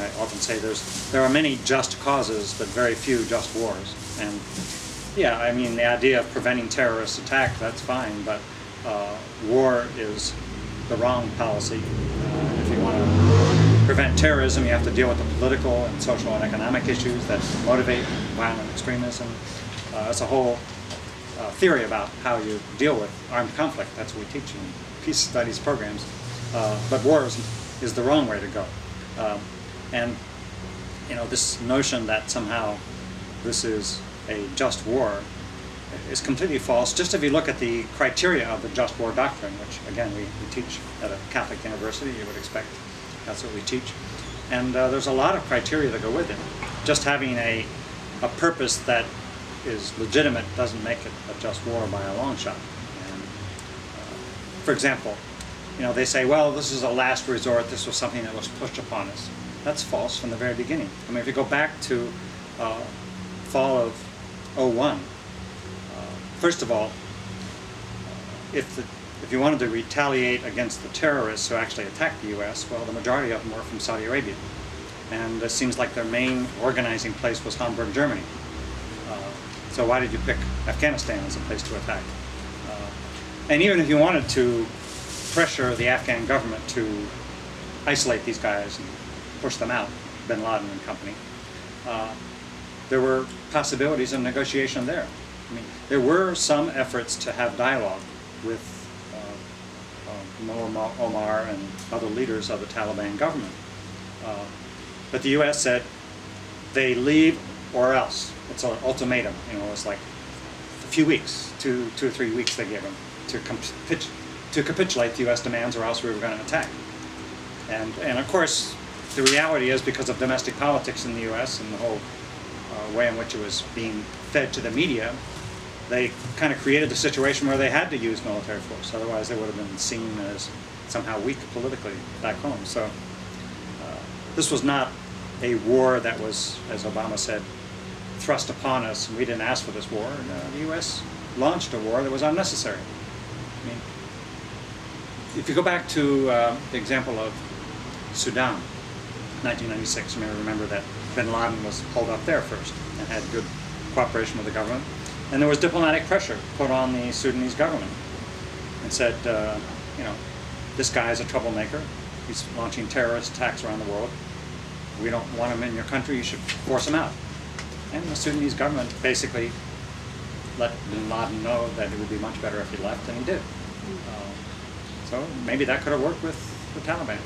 I often say there are many just causes, but very few just wars. And yeah, I mean, the idea of preventing terrorist attack, that's fine, but war is the wrong policy. If you want to prevent terrorism, you have to deal with the political and social and economic issues that motivate violent extremism. It's a whole theory about how you deal with armed conflict. That's what we teach in peace studies programs. But war is the wrong way to go. And you know, this notion that somehow this is a just war is completely false. Just if you look at the criteria of the just war doctrine, which again we teach at a Catholic university, you would expect that's what we teach. And there's a lot of criteria that go with it. Just having a purpose that is legitimate doesn't make it a just war by a long shot. And, for example, you know, they say, well, this is a last resort, this was something that was pushed upon us. That's false from the very beginning. I mean, if you go back to fall of '01, first of all, if you wanted to retaliate against the terrorists who actually attacked the U.S., well, the majority of them were from Saudi Arabia. And it seems like their main organizing place was Hamburg, Germany. So why did you pick Afghanistan as a place to attack? And even if you wanted to pressure the Afghan government to isolate these guys and push them out, bin Laden and company, there were possibilities of negotiation there. I mean, there were some efforts to have dialogue with Mullah Omar and other leaders of the Taliban government. But the U.S. said, they leave or else. It's an ultimatum. You know, it's like a few weeks, 2 or 3 weeks they gave them to capitulate the U.S. demands, or else we were going to attack. And of course, the reality is, because of domestic politics in the U.S. and the whole way in which it was being fed to the media, they kind of created a situation where they had to use military force. Otherwise, they would have been seen as somehow weak politically back home. So this was not a war that was, as Obama said, thrust upon us, and we didn't ask for this war. The U.S. launched a war that was unnecessary. I mean, if you go back to the example of Sudan, 1996, you may remember that bin Laden was pulled up there first and had good cooperation with the government. And there was diplomatic pressure put on the Sudanese government and said, you know, this guy is a troublemaker. He's launching terrorist attacks around the world. We don't want him in your country. You should force him out. And the Sudanese government basically let bin Laden know that it would be much better if he left, and he did. So maybe that could have worked with the Taliban.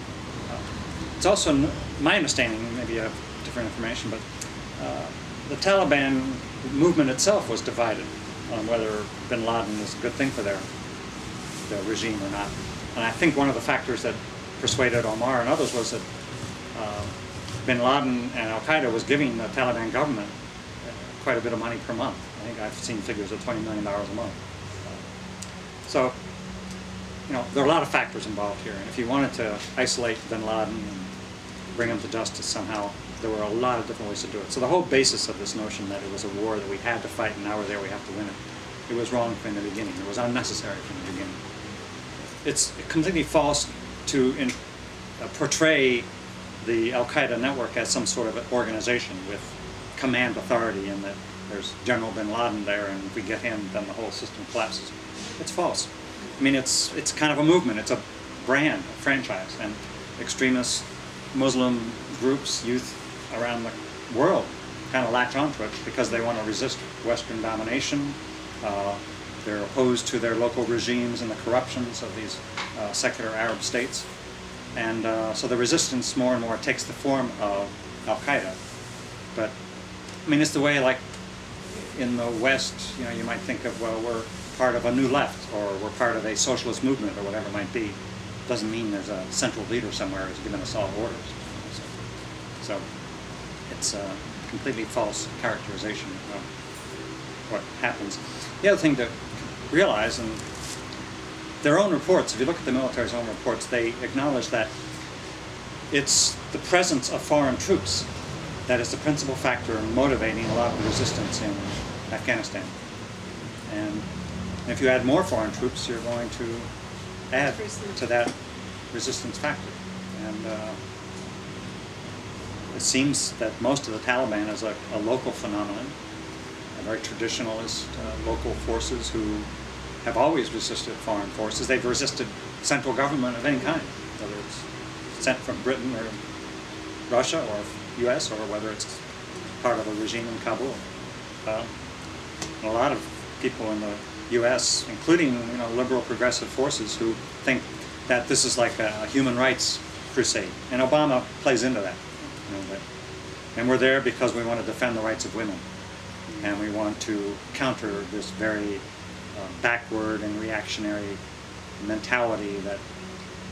It's also my understanding, maybe you have different information, but the Taliban movement itself was divided on whether bin Laden was a good thing for their regime or not. And I think one of the factors that persuaded Omar and others was that bin Laden and Al-Qaeda was giving the Taliban government quite a bit of money per month. I think I've seen figures of $20 million a month. So, you know, there are a lot of factors involved here. And if you wanted to isolate bin Laden and bring him to justice somehow, there were a lot of different ways to do it. So the whole basis of this notion that it was a war that we had to fight and now we're there, we have to win it, it was wrong from the beginning. It was unnecessary from the beginning. It's completely false to portray the Al-Qaeda network as some sort of organization with command authority and that there's General bin Laden there and if we get him, then the whole system collapses. It's false. I mean, it's kind of a movement. It's a brand, a franchise, and extremist Muslim groups, youth around the world kind of latch onto it because they want to resist Western domination. They're opposed to their local regimes and the corruptions of these secular Arab states. And so the resistance more and more takes the form of Al-Qaeda. But, I mean, it's the way, like, in the West, you know, you might think of, well, we're part of a new left, or we're part of a socialist movement, or whatever it might be. Doesn't mean there's a central leader somewhere who's giving us all orders. So it's a completely false characterization of what happens. The other thing to realize, and their own reports, if you look at the military's own reports, they acknowledge that it's the presence of foreign troops that is the principal factor in motivating a lot of the resistance in Afghanistan. And if you add more foreign troops, you're going to add to that resistance factor. And it seems that most of the Taliban is a local phenomenon, a very traditionalist local forces who have always resisted foreign forces. They've resisted central government of any kind, whether it's sent from Britain or Russia or U.S. or whether it's part of a regime in Kabul. A lot of people in the U.S., including liberal progressive forces, who think that this is like a human rights crusade, and Obama plays into that. And we're there because we want to defend the rights of women, and we want to counter this very backward and reactionary mentality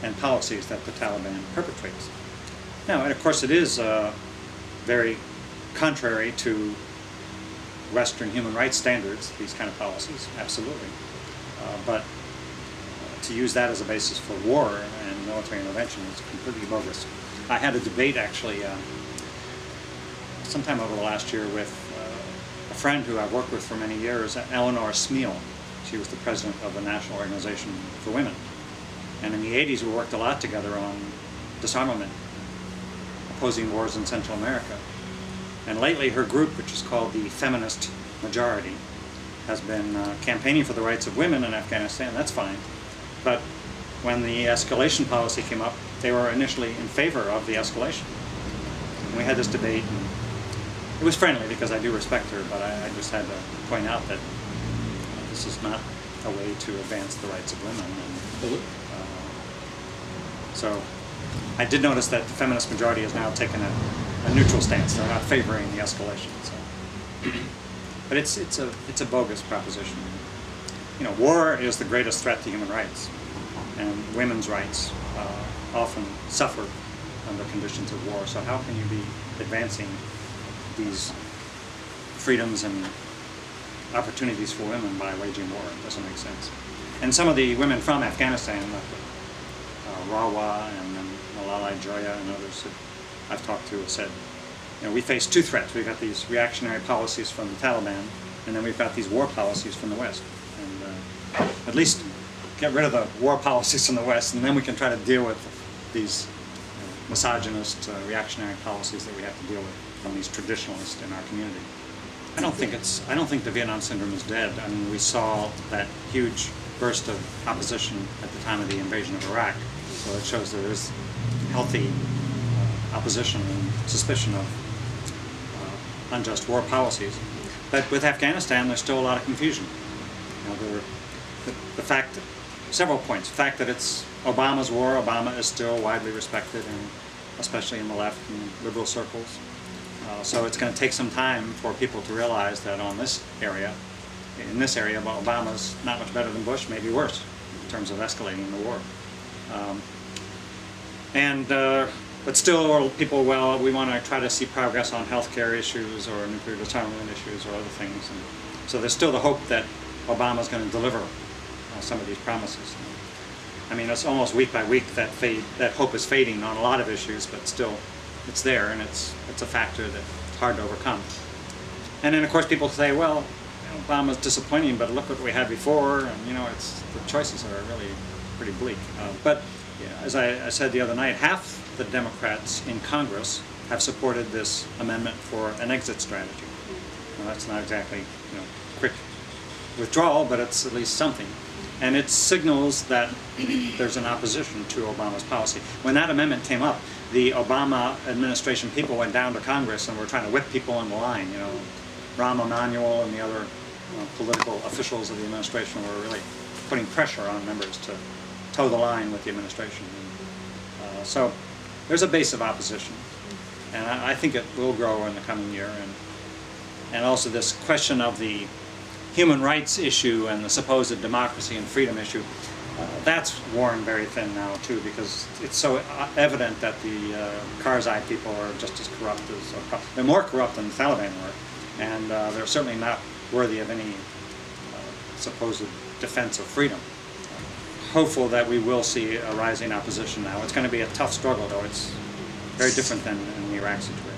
and policies that the Taliban perpetrates. Now, and of course, it is very contrary to Western human rights standards, these kind of policies, absolutely. But to use that as a basis for war and military intervention is completely bogus. I had a debate, actually, sometime over the last year with a friend who I've worked with for many years, Eleanor Smeal. She was the president of the National Organization for Women. And in the 80s, we worked a lot together on disarmament, opposing wars in Central America. And lately, her group, which is called the Feminist Majority, has been campaigning for the rights of women in Afghanistan. That's fine. But when the escalation policy came up, they were initially in favor of the escalation. And we had this debate, and it was friendly because I do respect her, but I just had to point out that this is not a way to advance the rights of women. And, so I did notice that the feminist majority has now taken a neutral stance. They're not favoring the escalation. So. But it's a bogus proposition. War is the greatest threat to human rights, and women's rights often suffer under conditions of war. So how can you be advancing these freedoms and opportunities for women by waging war? It doesn't make sense. And some of the women from Afghanistan, Rawa and Malala Joya and others that I've talked to, have said, we face two threats. We've got these reactionary policies from the Taliban, and then we've got these war policies from the West. And at least get rid of the war policies from the West, and then we can try to deal with these misogynist, reactionary policies that we have to deal with from these traditionalists in our community. I don't think the Vietnam syndrome is dead. I mean, we saw that huge burst of opposition at the time of the invasion of Iraq, so it shows there is healthy opposition and suspicion of unjust war policies. But with Afghanistan, there's still a lot of confusion. The fact, several points. The fact that it's Obama's war, Obama is still widely respected, and especially in the left and liberal circles. So it's going to take some time for people to realize that in this area, Obama's not much better than Bush, maybe worse, in terms of escalating the war. But still, people, we want to try to see progress on healthcare issues or nuclear disarmament issues or other things. And so there's still the hope that Obama's going to deliver some of these promises. I mean, it's almost week by week that hope is fading on a lot of issues, but still, it's there, and it's a factor that's hard to overcome. And then, of course, people say, well, Obama's disappointing, but look what we had before, and the choices are really pretty bleak. But as I said the other night, half the Democrats in Congress have supported this amendment for an exit strategy. Now, that's not exactly quick withdrawal, but it's at least something. And it signals that there's an opposition to Obama's policy. When that amendment came up, the Obama administration people went down to Congress and were trying to whip people in the line. Rahm Emanuel and the other political officials of the administration were really putting pressure on members to toe the line with the administration. So there's a base of opposition, and I think it will grow in the coming year. And also this question of the human rights issue and the supposed democracy and freedom issue, that's worn very thin now too, because it's so evident that the Karzai people are just as corrupt as, they're more corrupt than the Taliban were, and they're certainly not worthy of any supposed defense of freedom. Hopeful that we will see a rising opposition now. It's going to be a tough struggle, though. It's very different than in the Iraq situation.